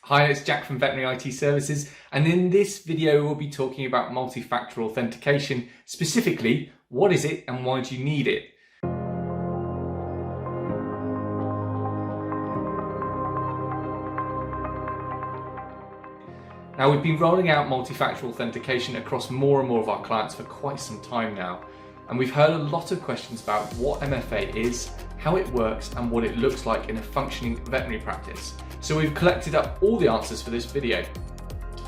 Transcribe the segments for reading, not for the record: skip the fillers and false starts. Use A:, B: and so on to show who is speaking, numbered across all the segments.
A: Hi, it's Jack from Veterinary IT Services, and in this video we'll be talking about multi-factor authentication. Specifically, what is it and why do you need it? Now, we've been rolling out multi-factor authentication across more and more of our clients for quite some time now, and we've heard a lot of questions about what MFA is, how it works, and what it looks like in a functioning veterinary practice. So we've collected up all the answers for this video.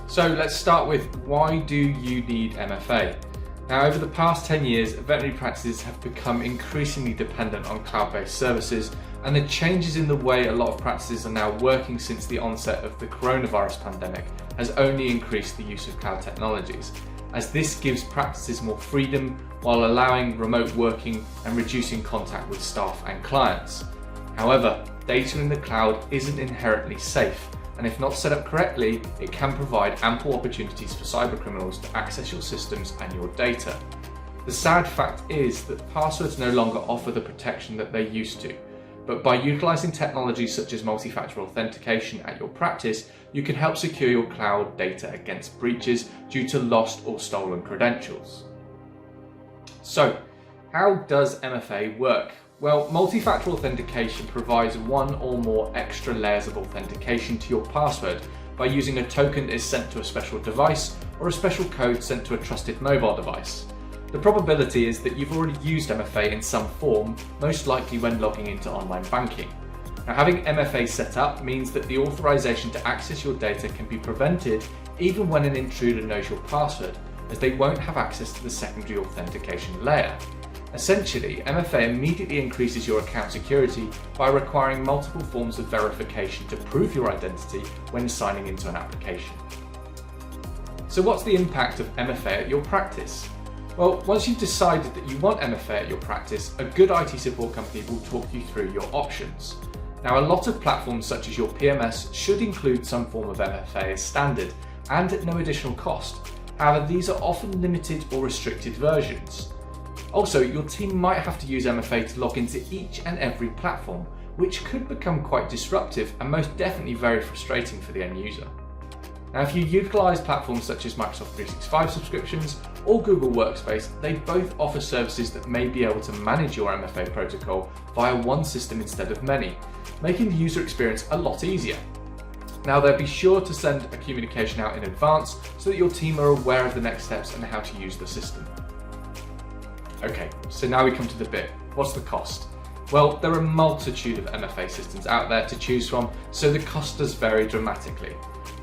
A: So let's start with, why do you need MFA? Now, over the past 10 years, veterinary practices have become increasingly dependent on cloud-based services, and the changes in the way a lot of practices are now working since the onset of the coronavirus pandemic has only increased the use of cloud technologies, as this gives practices more freedom while allowing remote working and reducing contact with staff and clients. However, data in the cloud isn't inherently safe, and if not set up correctly, it can provide ample opportunities for cybercriminals to access your systems and your data. The sad fact is that passwords no longer offer the protection that they used to, but by utilising technologies such as multi-factor authentication at your practice, you can help secure your cloud data against breaches due to lost or stolen credentials. So, how does MFA work? Well, multi-factor authentication provides one or more extra layers of authentication to your password by using a token that is sent to a special device or a special code sent to a trusted mobile device. The probability is that you've already used MFA in some form, most likely when logging into online banking. Now, having MFA set up means that the authorization to access your data can be prevented even when an intruder knows your password, as they won't have access to the secondary authentication layer. Essentially, MFA immediately increases your account security by requiring multiple forms of verification to prove your identity when signing into an application. So what's the impact of MFA at your practice? Well, once you've decided that you want MFA at your practice, a good IT support company will talk you through your options. Now, a lot of platforms such as your PMS should include some form of MFA as standard and at no additional cost. However, these are often limited or restricted versions. Also, your team might have to use MFA to log into each and every platform, which could become quite disruptive and most definitely very frustrating for the end user. Now, if you utilise platforms such as Microsoft 365 subscriptions or Google Workspace, they both offer services that may be able to manage your MFA protocol via one system instead of many, making the user experience a lot easier. Now, they'll be sure to send a communication out in advance so that your team are aware of the next steps and how to use the system. Okay, so now we come to the bit. What's the cost? Well, there are a multitude of MFA systems out there to choose from, so the cost does vary dramatically.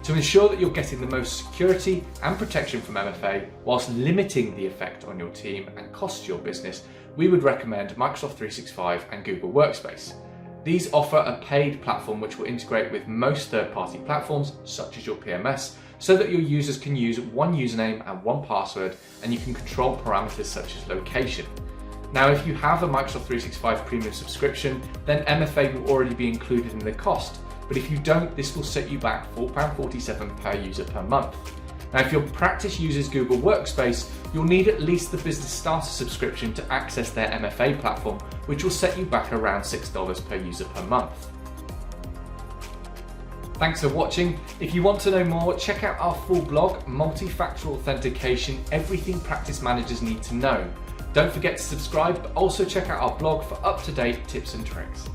A: To ensure that you're getting the most security and protection from MFA whilst limiting the effect on your team and cost to your business, we would recommend Microsoft 365 and Google Workspace. These offer a paid platform which will integrate with most third-party platforms, such as your PMS, so that your users can use one username and one password, and you can control parameters such as location. Now, if you have a Microsoft 365 Premium subscription, then MFA will already be included in the cost, but if you don't, this will set you back £4.47 per user per month. Now, if your practice uses Google Workspace, you'll need at least the Business Starter subscription to access their MFA platform, which will set you back around $6 per user per month. Thanks for watching. If you want to know more, check out our full blog, Multi-Factor Authentication, Everything Practice Managers Need to Know. Don't forget to subscribe, but also check out our blog for up-to-date tips and tricks.